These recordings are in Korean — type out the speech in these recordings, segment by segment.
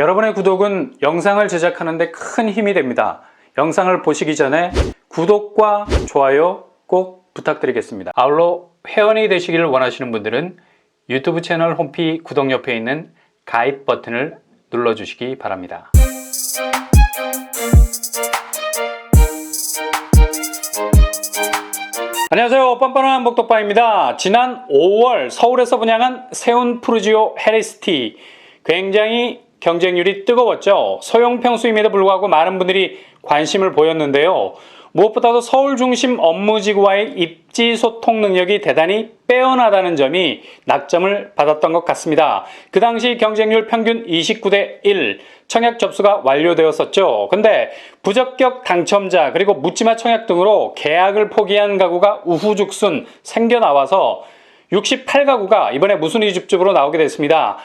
여러분의 구독은 영상을 제작하는 데 큰 힘이 됩니다. 영상을 보시기 전에 구독과 좋아요 꼭 부탁드리겠습니다. 아울러 회원이 되시기를 원하시는 분들은 유튜브 채널 홈페이지 구독 옆에 있는 가입 버튼을 눌러주시기 바랍니다. 안녕하세요. 뻔뻔한 복덕방입니다. 지난 5월 서울에서 분양한 세운 푸르지오 헤리스티, 굉장히 경쟁률이 뜨거웠죠. 소형 평수임에도 불구하고 많은 분들이 관심을 보였는데요. 무엇보다도 서울 중심 업무지구와의 입지 소통 능력이 대단히 빼어나다는 점이 낙점을 받았던 것 같습니다. 그 당시 경쟁률 평균 29대 1, 청약 접수가 완료되었었죠. 근데 부적격 당첨자 그리고 묻지마 청약 등으로 계약을 포기한 가구가 우후죽순 생겨나와서 68가구가 이번에 무순위 줍줍으로 나오게 됐습니다.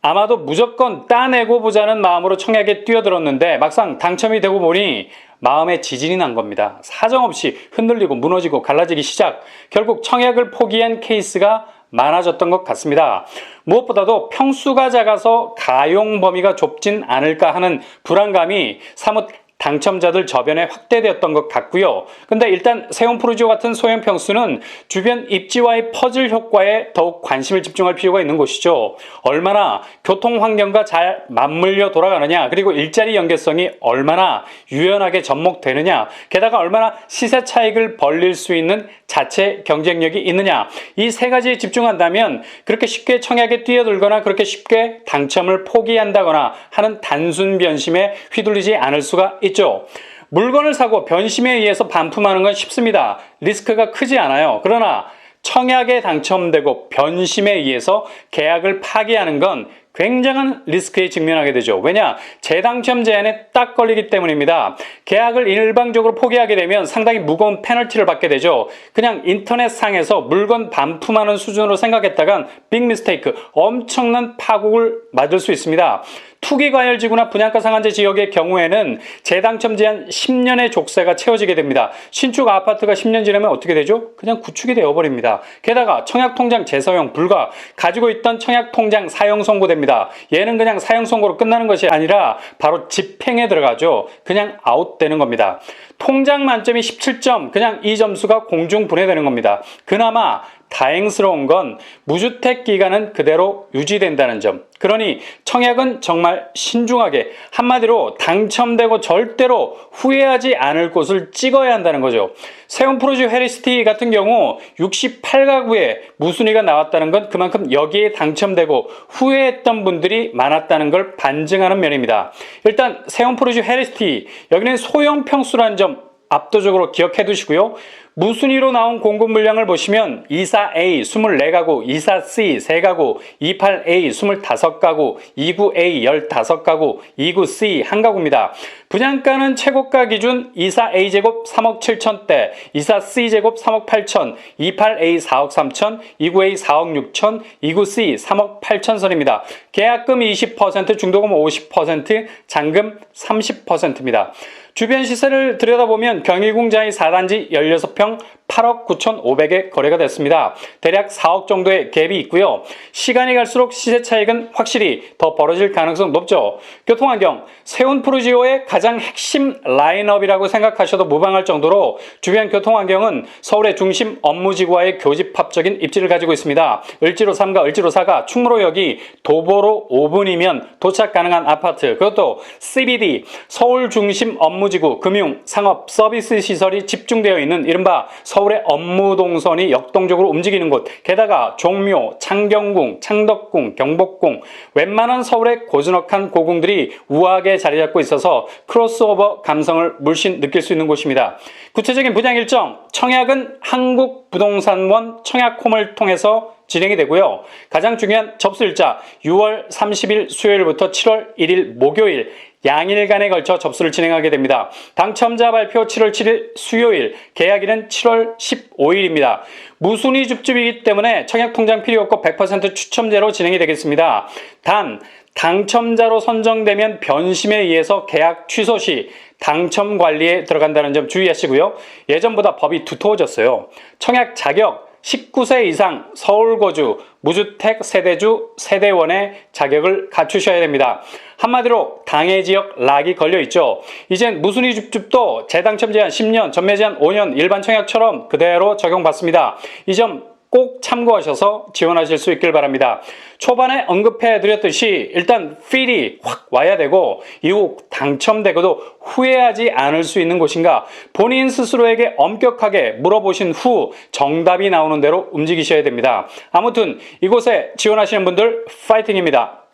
아마도 무조건 따내고 보자는 마음으로 청약에 뛰어들었는데 막상 당첨이 되고 보니 마음에 지진이 난 겁니다. 사정없이 흔들리고 무너지고 갈라지기 시작, 결국 청약을 포기한 케이스가 많아졌던 것 같습니다. 무엇보다도 평수가 작아서 가용 범위가 좁진 않을까 하는 불안감이 사뭇 당첨자들 저변에 확대되었던 것 같고요. 근데 일단 세운 푸르지오 같은 소형 평수는 주변 입지와의 퍼즐 효과에 더욱 관심을 집중할 필요가 있는 곳이죠. 얼마나 교통 환경과 잘 맞물려 돌아가느냐, 그리고 일자리 연계성이 얼마나 유연하게 접목되느냐, 게다가 얼마나 시세 차익을 벌릴 수 있는 자체 경쟁력이 있느냐, 이 세 가지에 집중한다면 그렇게 쉽게 청약에 뛰어들거나 그렇게 쉽게 당첨을 포기한다거나 하는 단순 변심에 휘둘리지 않을 수가 있죠. 물건을 사고 변심에 의해서 반품하는 건 쉽습니다. 리스크가 크지 않아요. 그러나 청약에 당첨되고 변심에 의해서 계약을 파기하는 건 굉장한 리스크에 직면하게 되죠. 왜냐? 재당첨 제한에 딱 걸리기 때문입니다. 계약을 일방적으로 포기하게 되면 상당히 무거운 페널티를 받게 되죠. 그냥 인터넷상에서 물건 반품하는 수준으로 생각했다간 빅 미스테이크, 엄청난 파국을 맞을 수 있습니다. 투기과열지구나 분양가 상한제 지역의 경우에는 재당첨 제한 10년의 족쇄가 채워지게 됩니다. 신축 아파트가 10년 지나면 어떻게 되죠? 그냥 구축이 되어버립니다. 게다가 청약통장 재사용 불가, 가지고 있던 청약통장 사용 선고됩니다. 얘는 그냥 사용 선고로 끝나는 것이 아니라 바로 집행에 들어가죠. 그냥 아웃되는 겁니다. 통장 만점이 17점, 그냥 이 점수가 공중 분해되는 겁니다. 그나마 다행스러운 건 무주택 기간은 그대로 유지된다는 점. 그러니 청약은 정말 신중하게, 한마디로 당첨되고 절대로 후회하지 않을 곳을 찍어야 한다는 거죠. 세운 푸르지오 헤리스티 같은 경우 68가구에 무순위가 나왔다는 건 그만큼 여기에 당첨되고 후회했던 분들이 많았다는 걸 반증하는 면입니다. 일단 세운 푸르지오 헤리스티, 여기는 소형 평수라는 점 압도적으로 기억해 두시고요. 무순위로 나온 공급 물량을 보시면 24A 24가구, 24C 3가구, 28A 25가구, 29A 15가구, 29C 1가구입니다. 분양가는 최고가 기준 24A 제곱 3억 7천대, 24C 제곱 3억 8천, 28A 4억 3천, 29A 4억 6천, 29C 3억 8천 선입니다. 계약금 20%, 중도금 50%, 잔금 30%입니다. 주변 시세를 들여다보면 경희궁자의 4단지 16평 8억 9,500에 거래가 됐습니다. 대략 4억 정도의 갭이 있고요. 시간이 갈수록 시세 차익은 확실히 더 벌어질 가능성 높죠. 교통환경, 세운 푸르지오의 가장 핵심 라인업이라고 생각하셔도 무방할 정도로 주변 교통환경은 서울의 중심 업무지구와의 교집합적인 입지를 가지고 있습니다. 을지로 3가 을지로 4가 충무로역이 도보로 5분이면 도착 가능한 아파트, 그것도 CBD, 서울 중심 업무지구, 금융, 상업, 서비스 시설이 집중되어 있는 이른바 서울의 업무 동선이 역동적으로 움직이는 곳, 게다가 종묘, 창경궁, 창덕궁, 경복궁, 웬만한 서울의 고즈넉한 고궁들이 우아하게 자리 잡고 있어서 크로스오버 감성을 물씬 느낄 수 있는 곳입니다. 구체적인 분양 일정, 청약은 한국부동산원 청약홈을 통해서 진행이 되고요. 가장 중요한 접수일자 6월 30일 수요일부터 7월 1일 목요일 양일간에 걸쳐 접수를 진행하게 됩니다. 당첨자 발표 7월 7일 수요일, 계약일은 7월 15일입니다. 무순위 줍줍이기 때문에 청약통장 필요 없고 100% 추첨제로 진행이 되겠습니다. 단, 당첨자로 선정되면 변심에 의해서 계약 취소 시 당첨 관리에 들어간다는 점 주의하시고요. 예전보다 법이 두터워졌어요. 청약 자격, 19세 이상 서울 거주, 무주택 세대주, 세대원의 자격을 갖추셔야 됩니다. 한마디로 당해 지역 락이 걸려 있죠. 이젠 무순위 줍줍도 재당첨 제한 10년, 전매 제한 5년, 일반 청약처럼 그대로 적용받습니다. 이 점 꼭 참고하셔서 지원하실 수 있길 바랍니다. 초반에 언급해 드렸듯이 일단 필이 확 와야 되고 이후 당첨되고도 후회하지 않을 수 있는 곳인가 본인 스스로에게 엄격하게 물어보신 후 정답이 나오는 대로 움직이셔야 됩니다. 아무튼 이곳에 지원하시는 분들 파이팅입니다.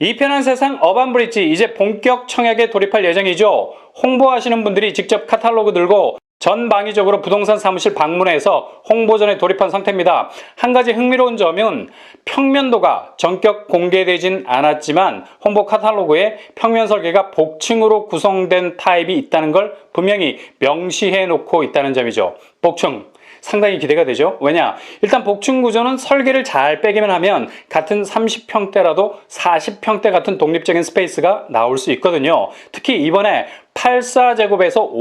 이 편한 세상 어반브릿지 이제 본격 청약에 돌입할 예정이죠. 홍보하시는 분들이 직접 카탈로그 들고 전방위적으로 부동산 사무실 방문해서 홍보전에 돌입한 상태입니다. 한 가지 흥미로운 점은 평면도가 전격 공개되진 않았지만 홍보 카탈로그에 평면 설계가 복층으로 구성된 타입이 있다는 걸 분명히 명시해 놓고 있다는 점이죠. 복층. 상당히 기대가 되죠. 왜냐? 일단 복층 구조는 설계를 잘 빼기만 하면 같은 30평대라도 40평대 같은 독립적인 스페이스가 나올 수 있거든요. 특히 이번에 84제곱에서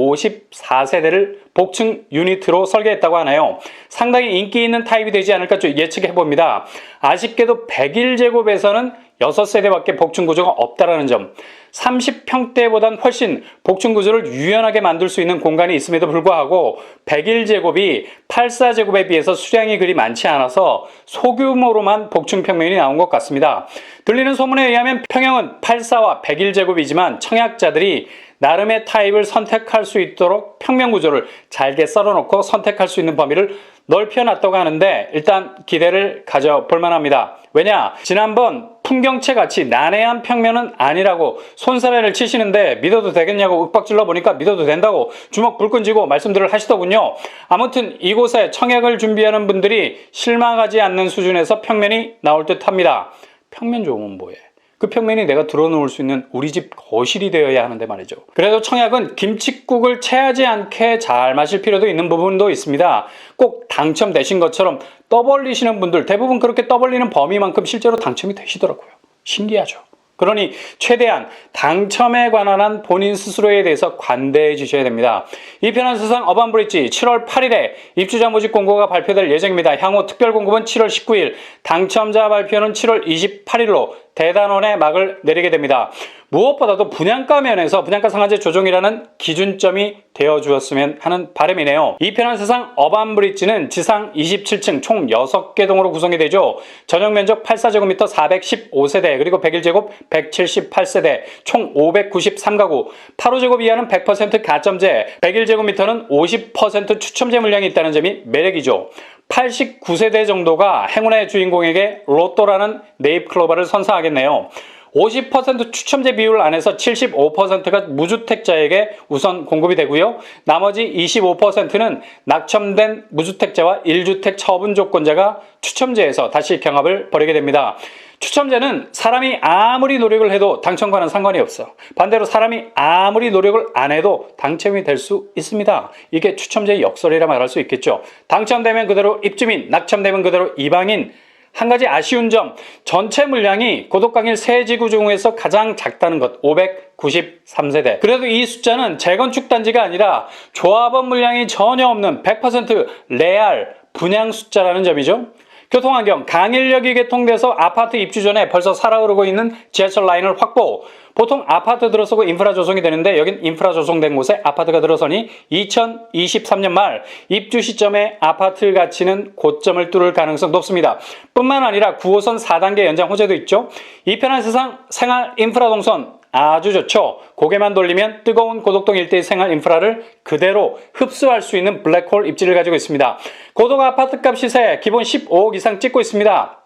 54세대를 복층 유니트로 설계했다고 하네요. 상당히 인기 있는 타입이 되지 않을까 예측해 봅니다. 아쉽게도 101제곱에서는 6세대밖에 복층 구조가 없다라는 점. 30평대보단 훨씬 복층 구조를 유연하게 만들 수 있는 공간이 있음에도 불구하고 101제곱이 84제곱에 비해서 수량이 그리 많지 않아서 소규모로만 복층 평면이 나온 것 같습니다. 들리는 소문에 의하면 평형은 84와 101제곱이지만 청약자들이 나름의 타입을 선택할 수 있도록 평면 구조를 잘게 썰어놓고 선택할 수 있는 범위를 넓혀놨다고 하는데 일단 기대를 가져볼 만합니다. 왜냐? 지난번 풍경채 같이 난해한 평면은 아니라고 손사래를 치시는데 믿어도 되겠냐고 윽박질러 보니까 믿어도 된다고 주먹 불끈 쥐고 말씀들을 하시더군요. 아무튼 이곳에 청약을 준비하는 분들이 실망하지 않는 수준에서 평면이 나올 듯 합니다. 평면 좋으면 뭐해? 그 평면이 내가 들어놓을 수 있는 우리 집 거실이 되어야 하는데 말이죠. 그래도 청약은 김칫국을 체하지 않게 잘 마실 필요도 있는 부분도 있습니다. 꼭 당첨되신 것처럼 떠벌리시는 분들 대부분 그렇게 떠벌리는 범위만큼 실제로 당첨이 되시더라고요. 신기하죠. 그러니 최대한 당첨에 관한 한 본인 스스로에 대해서 관대해 주셔야 됩니다. 이 편한 세상 어반브릿지 7월 8일에 입주자 모집 공고가 발표될 예정입니다. 향후 특별 공고는 7월 19일, 당첨자 발표는 7월 28일로 대단원의 막을 내리게 됩니다. 무엇보다도 분양가 면에서 분양가 상한제 조정이라는 기준점이 되어 주었으면 하는 바람이네요. 이 편한 세상 어반브릿지는 지상 27층 총 6개 동으로 구성이 되죠. 전용 면적 84제곱미터 415세대 그리고 101제곱 178세대 총 593가구 85제곱 이하는 100% 가점제 101제곱미터는 50% 추첨제 물량이 있다는 점이 매력이죠. 89세대 정도가 행운의 주인공에게 로또라는 네잎클로버를 선사하겠네요. 50% 추첨제 비율 안에서 75%가 무주택자에게 우선 공급이 되고요. 나머지 25%는 낙첨된 무주택자와 1주택 처분 조건자가 추첨제에서 다시 경합을 벌이게 됩니다. 추첨제는 사람이 아무리 노력을 해도 당첨과는 상관이 없어. 반대로 사람이 아무리 노력을 안 해도 당첨이 될 수 있습니다. 이게 추첨제의 역설이라 말할 수 있겠죠. 당첨되면 그대로 입주민, 낙첨되면 그대로 이방인. 한 가지 아쉬운 점, 전체 물량이 고독강일 세 지구 중에서 가장 작다는 것, 593세대. 그래도 이 숫자는 재건축 단지가 아니라 조합원 물량이 전혀 없는 100% 레알 분양 숫자라는 점이죠. 교통환경, 강일역이 개통돼서 아파트 입주 전에 벌써 살아오르고 있는 지하철 라인을 확보. 보통 아파트 들어서고 인프라 조성이 되는데 여긴 인프라 조성된 곳에 아파트가 들어서니 2023년 말 입주 시점에 아파트 가치는 고점을 뚫을 가능성 높습니다. 뿐만 아니라 9호선 4단계 연장 호재도 있죠. 이 편한 세상 생활 인프라 동선 아주 좋죠. 고개만 돌리면 뜨거운 고덕동 일대의 생활 인프라를 그대로 흡수할 수 있는 블랙홀 입지를 가지고 있습니다. 고덕 아파트값 시세 기본 15억 이상 찍고 있습니다.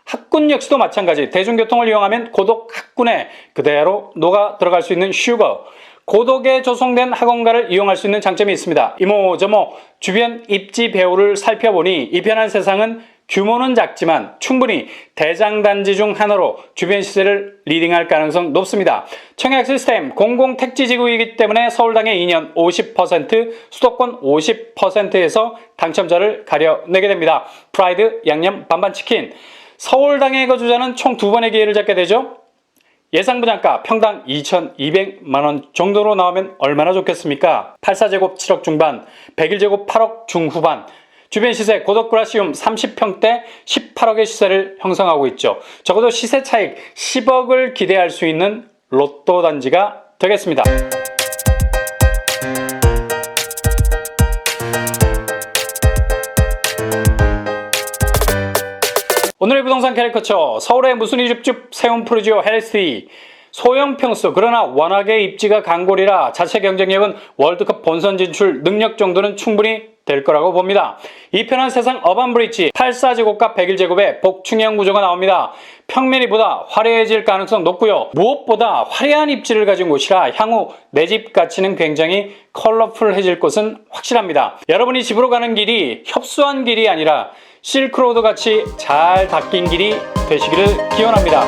학군 역시도 마찬가지. 대중교통을 이용하면 고덕 학군에 그대로 녹아 들어갈 수 있는 슈거. 고덕에 조성된 학원가를 이용할 수 있는 장점이 있습니다. 이모저모 주변 입지 배후를 살펴보니 이 편한 세상은 규모는 작지만 충분히 대장단지 중 하나로 주변 시세를 리딩할 가능성 높습니다. 청약 시스템 공공택지지구이기 때문에 서울당의 2년 50%, 수도권 50%에서 당첨자를 가려내게 됩니다. 프라이드 양념 반반치킨. 서울당의 거주자는 총 2번의 기회를 잡게 되죠. 예상 분양가 평당 2,200만원 정도로 나오면 얼마나 좋겠습니까? 84제곱 7억 중반, 101제곱 8억 중후반, 주변 시세 고덕그라시움 30평대 18억의 시세를 형성하고 있죠. 적어도 시세 차익 10억을 기대할 수 있는 로또 단지가 되겠습니다. 오늘의 부동산 캐리커처, 서울의 무순이 줍줍 세운 푸르지오 헬스티. 소형 평수, 그러나 워낙에 입지가 강골이라 자체 경쟁력은 월드컵 본선 진출 능력 정도는 충분히 될 거라고 봅니다. 이 편한 세상 어반브리지 84제곱과 101제곱의 복층형 구조가 나옵니다. 평면이 보다 화려해질 가능성 높고요. 무엇보다 화려한 입지를 가진 곳이라 향후 내 집 가치는 굉장히 컬러풀해질 것은 확실합니다. 여러분이 집으로 가는 길이 협소한 길이 아니라 실크로드 같이 잘 닦인 길이 되시기를 기원합니다.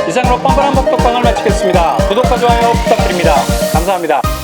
이상으로 뻔뻔한 복덕방을 마치겠습니다. 구독과 좋아요 부탁드립니다. 감사합니다.